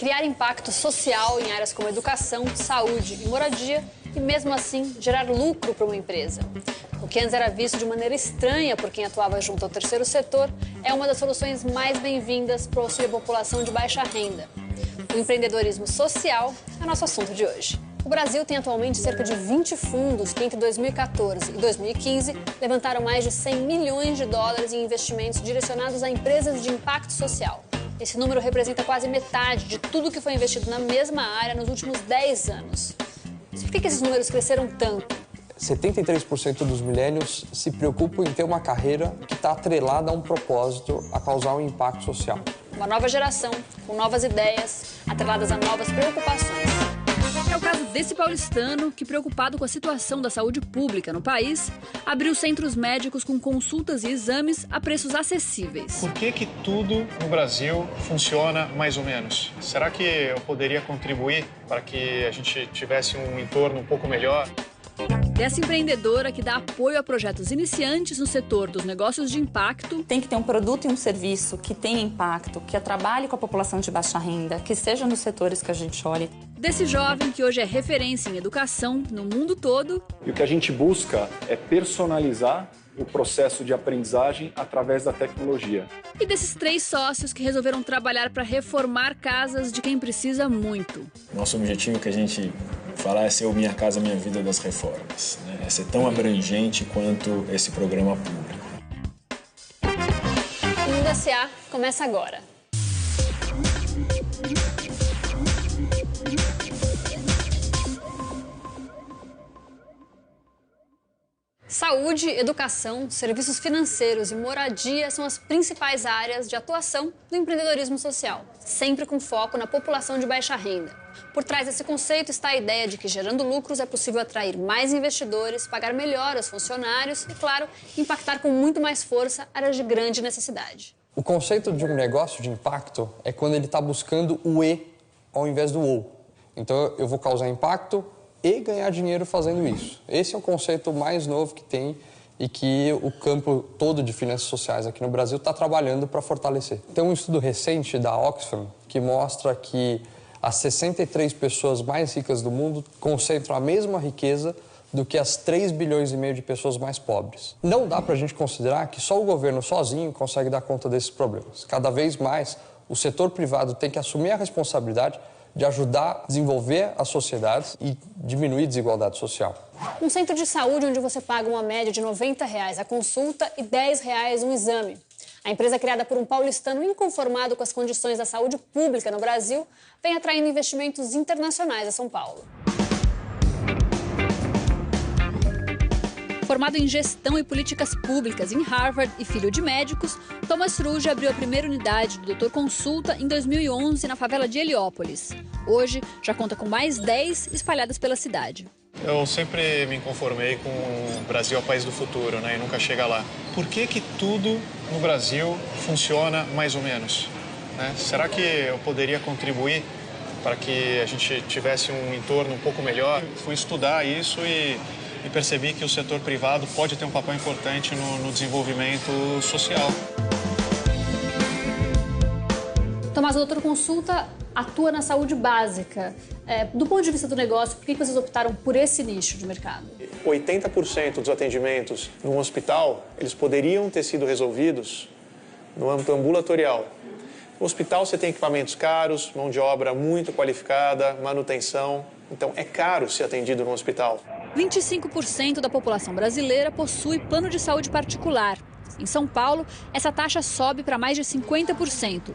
criar impacto social em áreas como educação, saúde e moradia e, mesmo assim, gerar lucro para uma empresa. O que antes era visto de maneira estranha por quem atuava junto ao terceiro setor é uma das soluções mais bem-vindas para o auxílio à população de baixa renda. O empreendedorismo social é o nosso assunto de hoje. O Brasil tem atualmente cerca de 20 fundos que entre 2014 e 2015 levantaram mais de 100 milhões de dólares em investimentos direcionados a empresas de impacto social. Esse número representa quase metade de tudo que foi investido na mesma área nos últimos 10 anos. Mas por que esses números cresceram tanto? 73% dos millennials se preocupam em ter uma carreira que está atrelada a um propósito, a causar um impacto social. Uma nova geração, com novas ideias, atreladas a novas preocupações. É o caso desse paulistano que, preocupado com a situação da saúde pública no país, abriu centros médicos com consultas e exames a preços acessíveis. Por que tudo no Brasil funciona mais ou menos? Será que eu poderia contribuir para que a gente tivesse um entorno um pouco melhor? Dessa empreendedora que dá apoio a projetos iniciantes no setor dos negócios de impacto. Tem que ter um produto e um serviço que tenha impacto, que trabalhe com a população de baixa renda, que seja nos setores que a gente olhe. Desse jovem que hoje é referência em educação no mundo todo. E o que a gente busca é personalizar o processo de aprendizagem através da tecnologia. E desses 3 sócios que resolveram trabalhar para reformar casas de quem precisa muito. Nosso objetivo que a gente fala é ser o Minha Casa Minha Vida das reformas, né? É ser tão abrangente quanto esse programa público. O Mundo S.A. começa agora. Saúde, educação, serviços financeiros e moradia são as principais áreas de atuação do empreendedorismo social, sempre com foco na população de baixa renda. Por trás desse conceito está a ideia de que, gerando lucros, é possível atrair mais investidores, pagar melhor aos funcionários e, claro, impactar com muito mais força áreas de grande necessidade. O conceito de um negócio de impacto é quando ele está buscando o E ao invés do OU. Então, eu vou causar impacto e ganhar dinheiro fazendo isso. Esse é o conceito mais novo que tem e que o campo todo de finanças sociais aqui no Brasil está trabalhando para fortalecer. Tem um estudo recente da Oxfam que mostra que as 63 pessoas mais ricas do mundo concentram a mesma riqueza do que as 3 bilhões e meio de pessoas mais pobres. Não dá para a gente considerar que só o governo sozinho consegue dar conta desses problemas. Cada vez mais, o setor privado tem que assumir a responsabilidade de ajudar a desenvolver as sociedades e diminuir a desigualdade social. Um centro de saúde onde você paga uma média de R$ 90 a consulta e R$ 10 um exame. A empresa, criada por um paulistano inconformado com as condições da saúde pública no Brasil, vem atraindo investimentos internacionais a São Paulo. Formado em gestão e políticas públicas em Harvard e filho de médicos, Thomas Ruge abriu a primeira unidade do Doutor Consulta em 2011 na favela de Heliópolis. Hoje, já conta com mais 10 espalhadas pela cidade. Eu sempre me conformei com o Brasil é o país do futuro, né? E nunca chega lá. Por que tudo no Brasil funciona mais ou menos? Né? Será que eu poderia contribuir para que a gente tivesse um entorno um pouco melhor? Fui estudar isso e percebi que o setor privado pode ter um papel importante no desenvolvimento social. Tomás, o Doutor Consulta atua na saúde básica. Do ponto de vista do negócio, por que vocês optaram por esse nicho de mercado? 80% dos atendimentos num hospital, eles poderiam ter sido resolvidos no âmbito ambulatorial. No hospital você tem equipamentos caros, mão de obra muito qualificada, manutenção. Então é caro ser atendido no hospital. 25% da população brasileira possui plano de saúde particular. Em São Paulo, essa taxa sobe para mais de 50%.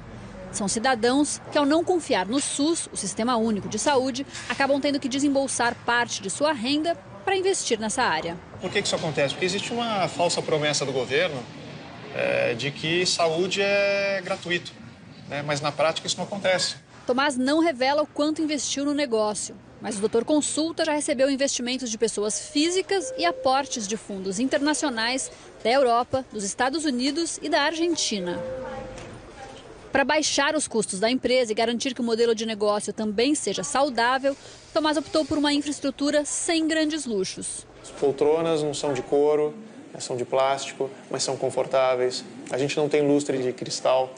São cidadãos que, ao não confiar no SUS, o Sistema Único de Saúde, acabam tendo que desembolsar parte de sua renda para investir nessa área. Por que isso acontece? Porque existe uma falsa promessa do governo de que saúde é gratuito, né? Mas na prática isso não acontece. Tomás não revela o quanto investiu no negócio, mas o Doutor Consulta já recebeu investimentos de pessoas físicas e aportes de fundos internacionais da Europa, dos Estados Unidos e da Argentina. Para baixar os custos da empresa e garantir que o modelo de negócio também seja saudável, Tomás optou por uma infraestrutura sem grandes luxos. As poltronas não são de couro, são de plástico, mas são confortáveis. A gente não tem lustre de cristal.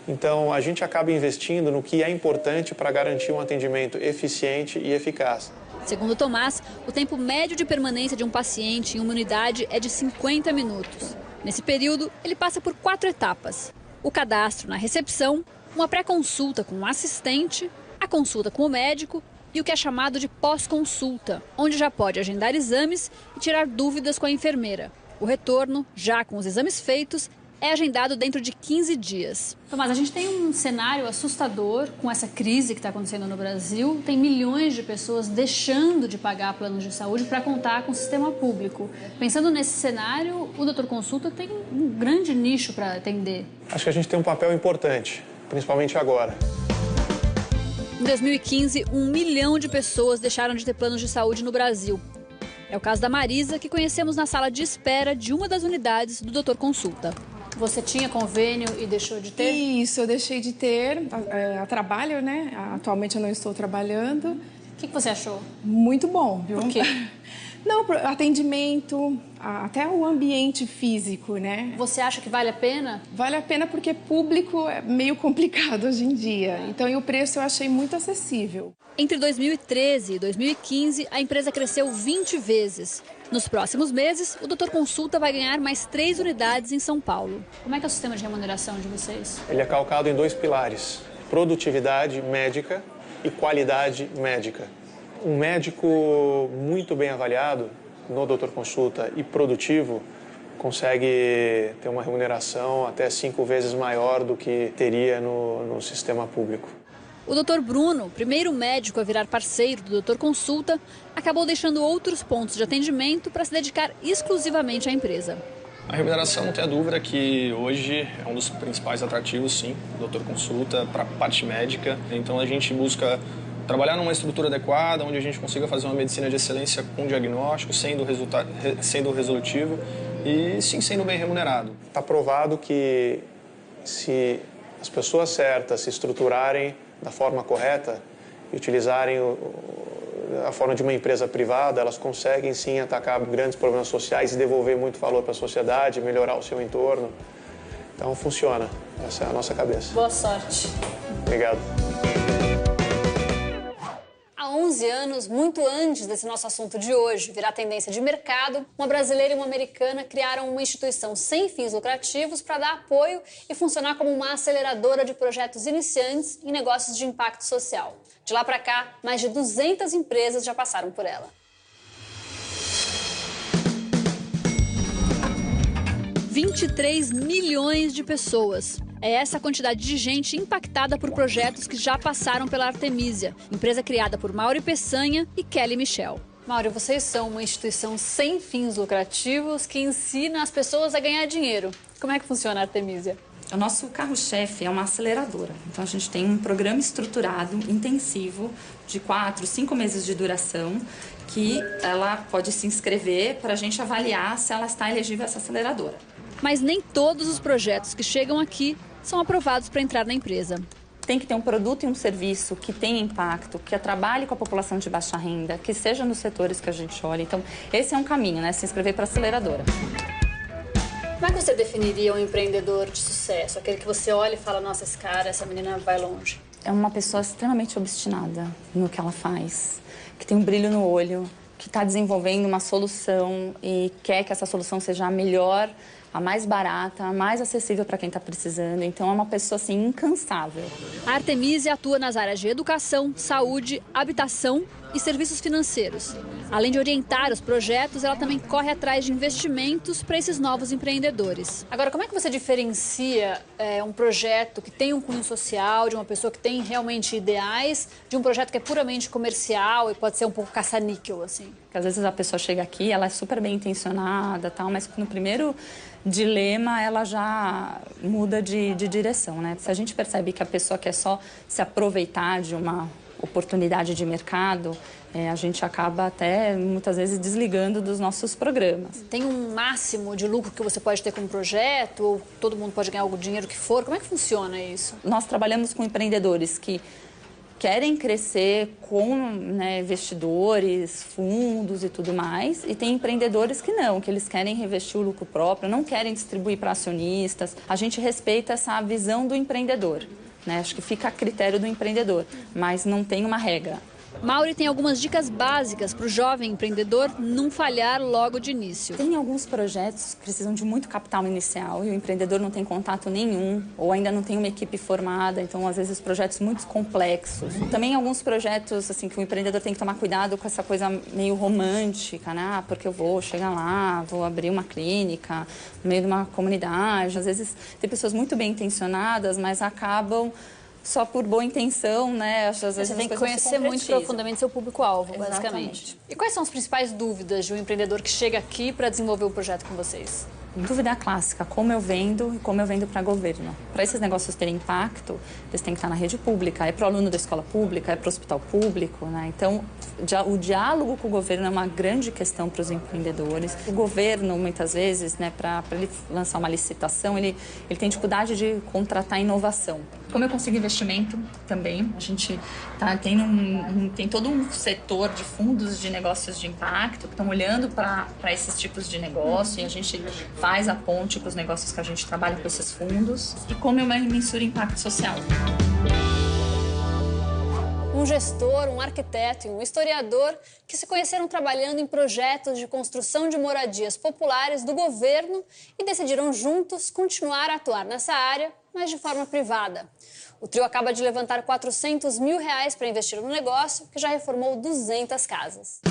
Então, a gente acaba investindo no que é importante para garantir um atendimento eficiente e eficaz. Segundo Tomás, o tempo médio de permanência de um paciente em uma unidade é de 50 minutos. Nesse período, ele passa por 4 etapas: o cadastro na recepção, uma pré-consulta com um assistente, a consulta com o médico e o que é chamado de pós-consulta, onde já pode agendar exames e tirar dúvidas com a enfermeira. O retorno, já com os exames feitos, é agendado dentro de 15 dias. Tomás, a gente tem um cenário assustador com essa crise que está acontecendo no Brasil. Tem milhões de pessoas deixando de pagar planos de saúde para contar com o sistema público. Pensando nesse cenário, o Doutor Consulta tem um grande nicho para atender. Acho que a gente tem um papel importante, principalmente agora. Em 2015, 1 milhão de pessoas deixaram de ter planos de saúde no Brasil. É o caso da Marisa, que conhecemos na sala de espera de uma das unidades do Doutor Consulta. Você tinha convênio e deixou de ter? Isso, eu deixei de ter a trabalho, né? Atualmente eu não estou trabalhando. O que você achou? Muito bom, viu? Por quê? Não, atendimento, até o ambiente físico, né? Você acha que vale a pena? Vale a pena porque público é meio complicado hoje em dia. Então, e o preço eu achei muito acessível. Entre 2013 e 2015, a empresa cresceu 20 vezes. Nos próximos meses, o Doutor Consulta vai ganhar mais 3 unidades em São Paulo. Como é que é o sistema de remuneração de vocês? Ele é calcado em 2 pilares: produtividade médica e qualidade médica. Um médico muito bem avaliado no Doutor Consulta e produtivo consegue ter uma remuneração até 5 vezes maior do que teria no sistema público. O Dr. Bruno, primeiro médico a virar parceiro do Doutor Consulta, acabou deixando outros pontos de atendimento para se dedicar exclusivamente à empresa. A remuneração, não tenha dúvida que hoje é um dos principais atrativos, sim, do Doutor Consulta para a parte médica. Então a gente busca trabalhar numa estrutura adequada, onde a gente consiga fazer uma medicina de excelência com diagnóstico, sendo resolutivo e sim sendo bem remunerado. Está provado que se as pessoas certas se estruturarem da forma correta e utilizarem a forma de uma empresa privada, elas conseguem sim atacar grandes problemas sociais e devolver muito valor para a sociedade, melhorar o seu entorno. Então funciona, essa é a nossa cabeça. Boa sorte. Obrigado. Há 11 anos, muito antes desse nosso assunto de hoje virar tendência de mercado, uma brasileira e uma americana criaram uma instituição sem fins lucrativos para dar apoio e funcionar como uma aceleradora de projetos iniciantes em negócios de impacto social. De lá para cá, mais de 200 empresas já passaram por ela. 23 milhões de pessoas. É essa a quantidade de gente impactada por projetos que já passaram pela Artemisia, empresa criada por Mauri Peçanha e Kelly Michel. Mauri, vocês são uma instituição sem fins lucrativos que ensina as pessoas a ganhar dinheiro. Como é que funciona a Artemisia? O nosso carro-chefe é uma aceleradora. Então, a gente tem um programa estruturado, intensivo, de 4, 5 meses de duração, que ela pode se inscrever para a gente avaliar se ela está elegível a essa aceleradora. Mas nem todos os projetos que chegam aqui são aprovados para entrar na empresa. Tem que ter um produto e um serviço que tenha impacto, que trabalhe com a população de baixa renda, que seja nos setores que a gente olha. Então, esse é um caminho, né? Se inscrever para a aceleradora. Como é que você definiria um empreendedor de sucesso? Aquele que você olha e fala, nossa, esse cara, essa menina vai longe. É uma pessoa extremamente obstinada no que ela faz, que tem um brilho no olho, que está desenvolvendo uma solução e quer que essa solução seja a melhor, a mais barata, a mais acessível para quem está precisando. Então, é uma pessoa, assim, incansável. A Artemisia atua nas áreas de educação, saúde, habitação e serviços financeiros. Além de orientar os projetos, ela também corre atrás de investimentos para esses novos empreendedores. Agora, como é que você diferencia um projeto que tem um cunho social, de uma pessoa que tem realmente ideais, de um projeto que é puramente comercial e pode ser um pouco caça-níquel, assim? Porque às vezes a pessoa chega aqui, ela é super bem intencionada, tal, mas no primeiro dilema ela já muda de direção, né? Se a gente percebe que a pessoa quer só se aproveitar de uma oportunidade de mercado, a gente acaba até muitas vezes desligando dos nossos programas. Tem um máximo de lucro que você pode ter com um projeto, ou todo mundo pode ganhar o dinheiro que for? Como é que funciona isso? Nós trabalhamos com empreendedores que querem crescer com, né, investidores, fundos e tudo mais, e tem empreendedores que não, que eles querem revestir o lucro próprio, não querem distribuir para acionistas. A gente respeita essa visão do empreendedor, né? Acho que fica a critério do empreendedor, mas não tem uma regra. Mauri tem algumas dicas básicas para o jovem empreendedor não falhar logo de início. Tem alguns projetos que precisam de muito capital inicial e o empreendedor não tem contato nenhum ou ainda não tem uma equipe formada, então às vezes projetos muito complexos. Também alguns projetos assim que o empreendedor tem que tomar cuidado com essa coisa meio romântica, né? Porque eu vou chegar lá, vou abrir uma clínica no meio de uma comunidade. Às vezes tem pessoas muito bem intencionadas, mas acabam só por boa intenção, né? Às vezes você tem que conhecer muito profundamente seu público-alvo, basicamente. E quais são as principais dúvidas de um empreendedor que chega aqui para desenvolver o projeto com vocês? Dúvida clássica, como eu vendo e como eu vendo para governo. Para esses negócios terem impacto, eles têm que estar na rede pública, é para o aluno da escola pública, é para o hospital público, né? Então, o diálogo com o governo é uma grande questão para os empreendedores. O governo, muitas vezes, né, para ele lançar uma licitação, ele tem dificuldade de contratar inovação. Como eu consigo investimento também, a gente tem todo um setor de fundos de negócios de impacto que estão olhando para esses tipos de negócio e a gente faz a ponte para os negócios que a gente trabalha com esses fundos. E como eu mensuro impacto social. Um gestor, um arquiteto e um historiador que se conheceram trabalhando em projetos de construção de moradias populares do governo e decidiram juntos continuar a atuar nessa área, mas de forma privada. O trio acaba de levantar R$400 mil para investir no negócio, que já reformou 200 casas.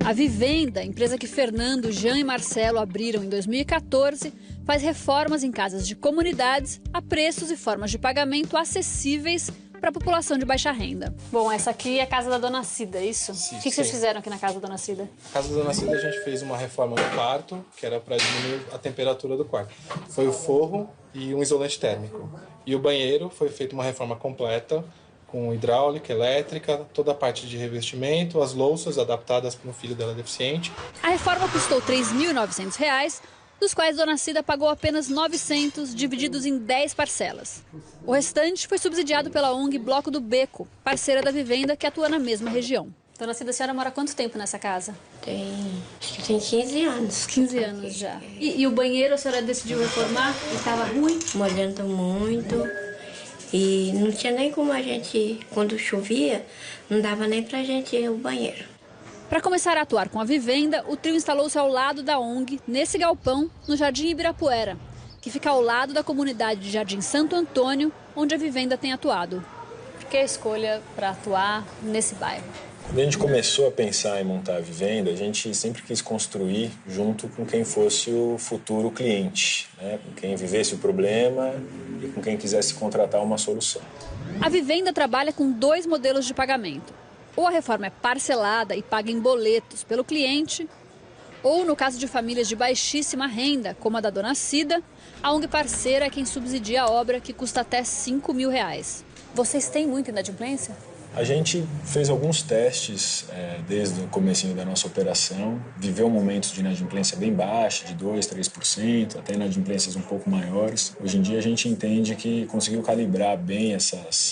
A Vivenda, empresa que Fernando, Jean e Marcelo abriram em 2014, faz reformas em casas de comunidades a preços e formas de pagamento acessíveis para a população de baixa renda. Bom, essa aqui é a casa da Dona Cida, é isso? Sim, o que vocês fizeram aqui na casa da Dona Cida? Na casa da Dona Cida a gente fez uma reforma no quarto, que era para diminuir a temperatura do quarto. Foi o forro e um isolante térmico. E o banheiro foi feita uma reforma completa, com hidráulica, elétrica, toda a parte de revestimento, as louças adaptadas para um filho dela deficiente. A reforma custou R$ 3.900, dos quais Dona Cida pagou apenas 900, divididos em 10 parcelas. O restante foi subsidiado pela ONG Bloco do Beco, parceira da Vivenda, que atua na mesma região. Dona Cida, a senhora mora há quanto tempo nessa casa? Acho que tem 15 anos. 15 anos já. E o banheiro a senhora decidiu reformar? E estava ruim? Molhando muito. E não tinha nem como a gente, quando chovia, não dava nem pra gente ir ao banheiro. Para começar a atuar com a Vivenda, o trio instalou-se ao lado da ONG, nesse galpão, no Jardim Ibirapuera, que fica ao lado da comunidade de Jardim Santo Antônio, onde a Vivenda tem atuado. Por que a escolha para atuar nesse bairro? Quando a gente começou a pensar em montar a Vivenda, a gente sempre quis construir junto com quem fosse o futuro cliente, né? Com quem vivesse o problema e com quem quisesse contratar uma solução. A Vivenda trabalha com 2 modelos de pagamento. Ou a reforma é parcelada e paga em boletos pelo cliente, ou, no caso de famílias de baixíssima renda, como a da Dona Cida, a ONG parceira é quem subsidia a obra, que custa até R$5 mil. Vocês têm muita inadimplência? A gente fez alguns testes desde o comecinho da nossa operação, viveu momentos de inadimplência bem baixa, de 2%, 3%, até inadimplências um pouco maiores. Hoje em dia a gente entende que conseguiu calibrar bem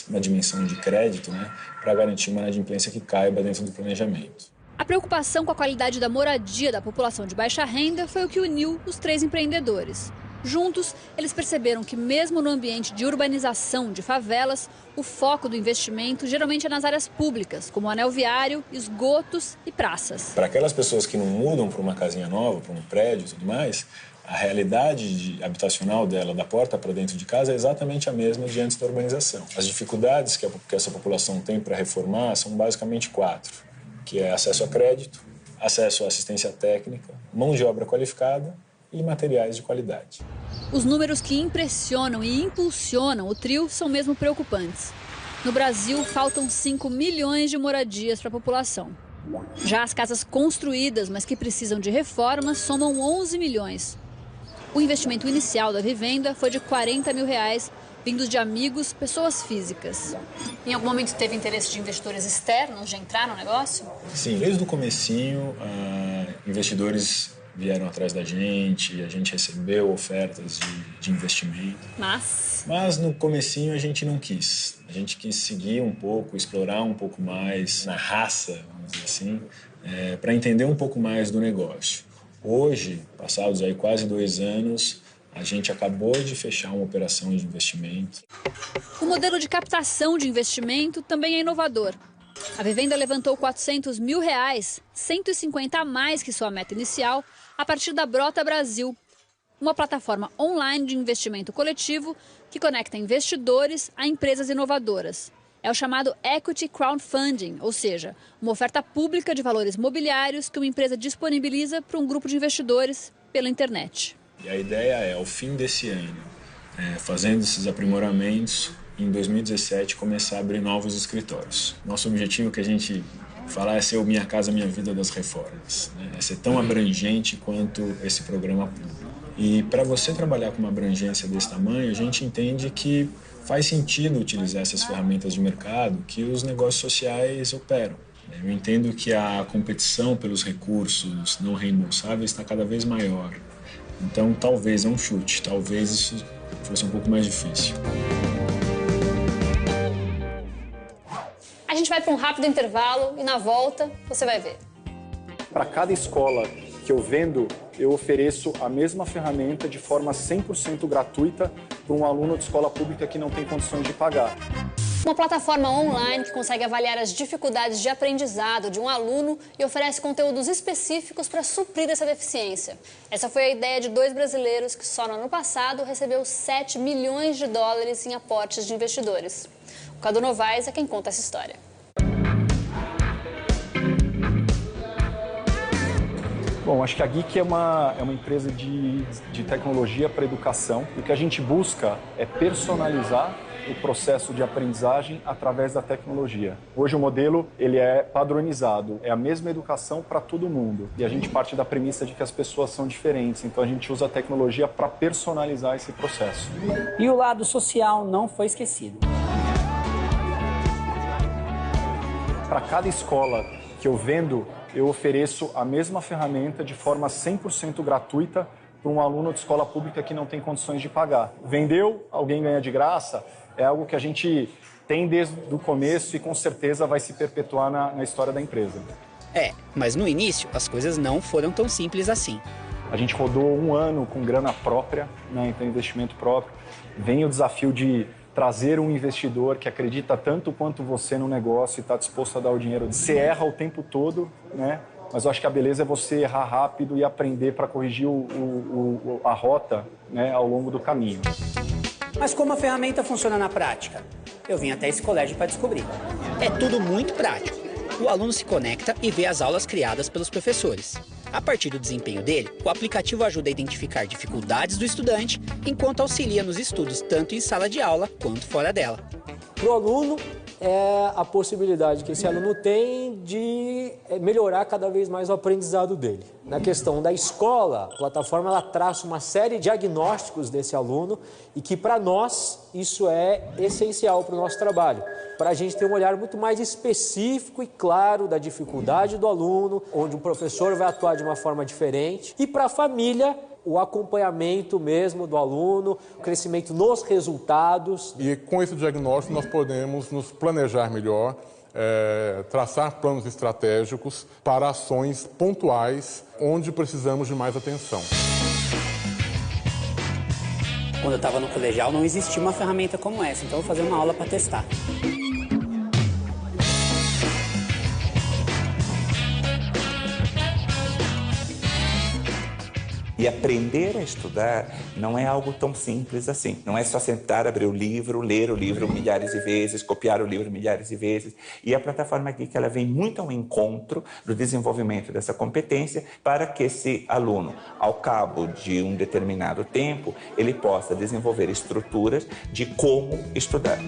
uma dimensão de crédito, né, para garantir uma inadimplência que caiba dentro do planejamento. A preocupação com a qualidade da moradia da população de baixa renda foi o que uniu os 3 empreendedores. Juntos, eles perceberam que mesmo no ambiente de urbanização de favelas, o foco do investimento geralmente é nas áreas públicas, como anel viário, esgotos e praças. Para aquelas pessoas que não mudam para uma casinha nova, para um prédio e tudo mais, a realidade habitacional dela, da porta para dentro de casa, é exatamente a mesma de antes da urbanização. As dificuldades que essa população tem para reformar são basicamente 4, que é acesso a crédito, acesso à assistência técnica, mão de obra qualificada e materiais de qualidade. Os números que impressionam e impulsionam o trio são mesmo preocupantes. No Brasil, faltam 5 milhões de moradias para a população. Já as casas construídas, mas que precisam de reformas, somam 11 milhões. O investimento inicial da Vivenda foi de R$40 mil, vindos de amigos, pessoas físicas. Em algum momento teve interesse de investidores externos de entrar no negócio? Sim, desde o comecinho, investidores vieram atrás da gente, a gente recebeu ofertas de investimento. Mas no comecinho a gente não quis. A gente quis seguir um pouco, explorar um pouco mais na raça, vamos dizer assim, para entender um pouco mais do negócio. Hoje, passados aí quase 2 anos, a gente acabou de fechar uma operação de investimento. O modelo de captação de investimento também é inovador. A Vivenda levantou R$400 mil, 150 a mais que sua meta inicial, a partir da Brota Brasil, uma plataforma online de investimento coletivo que conecta investidores a empresas inovadoras. É o chamado Equity Crowdfunding, ou seja, uma oferta pública de valores mobiliários que uma empresa disponibiliza para um grupo de investidores pela internet. E a ideia é, ao fim desse ano, fazendo esses aprimoramentos, em 2017 começar a abrir novos escritórios. Nosso objetivo que a gente fala é ser o Minha Casa Minha Vida das reformas, né? É ser tão abrangente quanto esse programa público. E para você trabalhar com uma abrangência desse tamanho, a gente entende que faz sentido utilizar essas ferramentas de mercado que os negócios sociais operam. Eu entendo que a competição pelos recursos não reembolsáveis está cada vez maior. Então, talvez, é um chute, talvez isso fosse um pouco mais difícil. A gente vai para um rápido intervalo e na volta você vai ver. Para cada escola que eu vendo, eu ofereço a mesma ferramenta de forma 100% gratuita para um aluno de escola pública que não tem condições de pagar. Uma plataforma online que consegue avaliar as dificuldades de aprendizado de um aluno e oferece conteúdos específicos para suprir essa deficiência. Essa foi a ideia de 2 brasileiros que só no ano passado recebeu $7 milhões em aportes de investidores. O Cadu Novaes é quem conta essa história. Bom, acho que a Geek é uma empresa de tecnologia para educação. O que a gente busca é personalizar o processo de aprendizagem através da tecnologia. Hoje o modelo ele é padronizado, é a mesma educação para todo mundo. E a gente parte da premissa de que as pessoas são diferentes, então a gente usa a tecnologia para personalizar esse processo. E o lado social não foi esquecido. Para cada escola que eu vendo, eu ofereço a mesma ferramenta de forma 100% gratuita para um aluno de escola pública que não tem condições de pagar. Vendeu, alguém ganha de graça, é algo que a gente tem desde o começo e com certeza vai se perpetuar na história da empresa. Mas no início as coisas não foram tão simples assim. A gente rodou 1 ano com grana própria, né, então investimento próprio. Vem o desafio de trazer um investidor que acredita tanto quanto você no negócio e está disposto a dar o dinheiro. Você erra o tempo todo, né? Mas eu acho que a beleza é você errar rápido e aprender para corrigir a rota, né, ao longo do caminho. Mas como a ferramenta funciona na prática? Eu vim até esse colégio para descobrir. É tudo muito prático. O aluno se conecta e vê as aulas criadas pelos professores. A partir do desempenho dele, o aplicativo ajuda a identificar dificuldades do estudante, enquanto auxilia nos estudos tanto em sala de aula quanto fora dela. Para o aluno, é a possibilidade que esse aluno tem de melhorar cada vez mais o aprendizado dele. Na questão da escola, a plataforma ela traça uma série de diagnósticos desse aluno e que para nós isso é essencial para o nosso trabalho, para a gente ter um olhar muito mais específico e claro da dificuldade do aluno, onde o professor vai atuar de uma forma diferente, e para a família o acompanhamento mesmo do aluno, o crescimento nos resultados. E com esse diagnóstico nós podemos nos planejar melhor, traçar planos estratégicos para ações pontuais onde precisamos de mais atenção. Quando eu estava no colegial não existia uma ferramenta como essa, então eu vou fazer uma aula para testar. E aprender a estudar não é algo tão simples assim. Não é só sentar, abrir o livro, ler o livro milhares de vezes, copiar o livro milhares de vezes. E a plataforma Geek ela vem muito ao encontro do desenvolvimento dessa competência para que esse aluno, ao cabo de um determinado tempo, ele possa desenvolver estruturas de como estudar.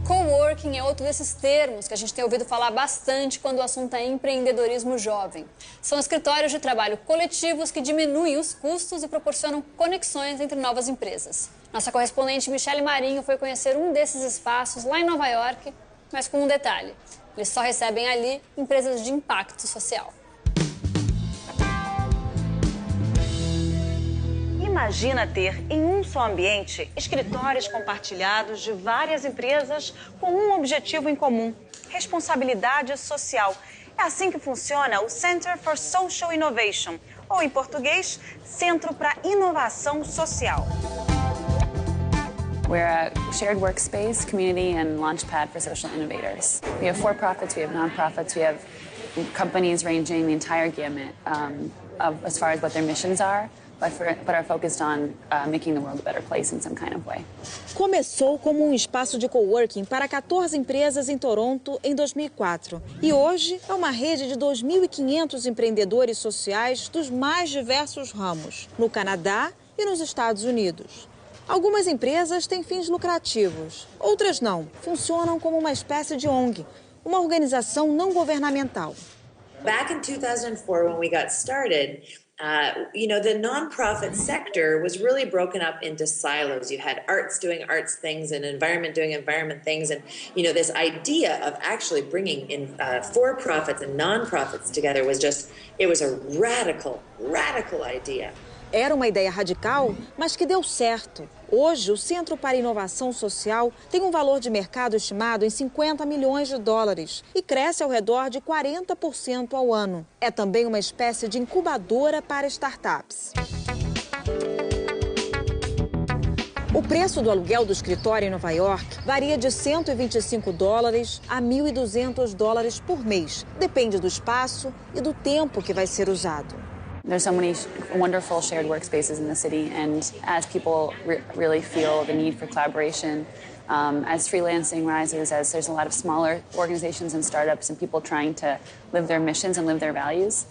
Coworking é outro desses termos que a gente tem ouvido falar bastante quando o assunto é empreendedorismo jovem. São escritórios de trabalho coletivos que diminuem os custos e proporcionam conexões entre novas empresas. Nossa correspondente Michele Marinho foi conhecer um desses espaços lá em Nova York, mas com um detalhe. Eles só recebem ali empresas de impacto social. Imagina ter em um só ambiente escritórios compartilhados de várias empresas com um objetivo em comum: responsabilidade social. É assim que funciona o Center for Social Innovation, ou em português, Centro para Inovação Social. We're a shared workspace, community, and launchpad for social innovators. We have for-profits, we have non-profits, we have companies ranging the entire gamut as far as what their missions are, but are focused on making the world a better place in some kind of way. Começou como um espaço de coworking para 14 empresas em Toronto em 2004. E hoje é uma rede de 2.500 empreendedores sociais dos mais diversos ramos, no Canadá e nos Estados Unidos. Algumas empresas têm fins lucrativos, outras não. Funcionam como uma espécie de ONG, uma organização não governamental. Back in 2004, when we got started, the nonprofit sector was really broken up into silos. You had arts doing arts things and environment doing environment things. And, this idea of actually bringing in for-profits and nonprofits together was it was a radical idea. Era uma ideia radical, mas que deu certo. Hoje, o Centro para Inovação Social tem um valor de mercado estimado em $50 milhões e cresce ao redor de 40% ao ano. É também uma espécie de incubadora para startups. O preço do aluguel do escritório em Nova York varia de $125 a $1.200 por mês. Depende do espaço e do tempo que vai ser usado. There's so many wonderful shared workspaces in the city, and as people really feel the need for collaboration, as freelancing rises, as there's a lot of smaller organizations and startups and people trying to live their missions and live their values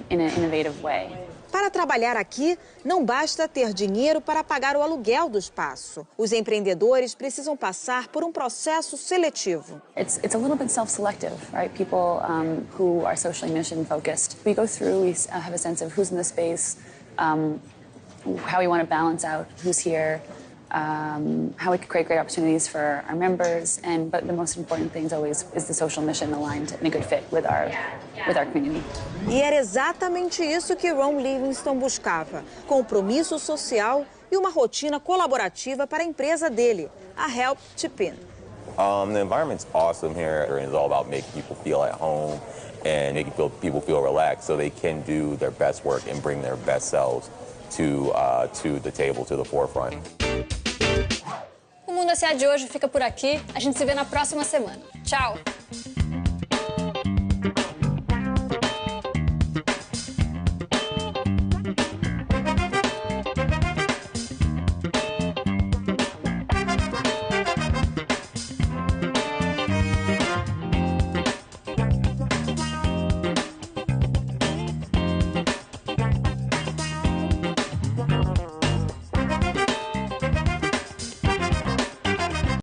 in an innovative way. Para trabalhar aqui, não basta ter dinheiro para pagar o aluguel do espaço. Os empreendedores precisam passar por um processo seletivo. It's a little bit self-selective, right? People who are socially mission-focused, we go through, we have a sense of who's in the space, how we want to balance out who's here, how we can create great opportunities for our members, but the most important thing always is the social mission aligned and a good fit with our community. E era exatamente isso que Ron Livingston buscava: compromisso social e uma rotina colaborativa para a empresa dele, a Help Chip In. The environment's awesome here. It's all about making people feel at home and making people feel relaxed so they can do their best work and bring their best selves to the table, to the forefront. O Mundo SA de hoje fica por aqui. A gente se vê na próxima semana. Tchau!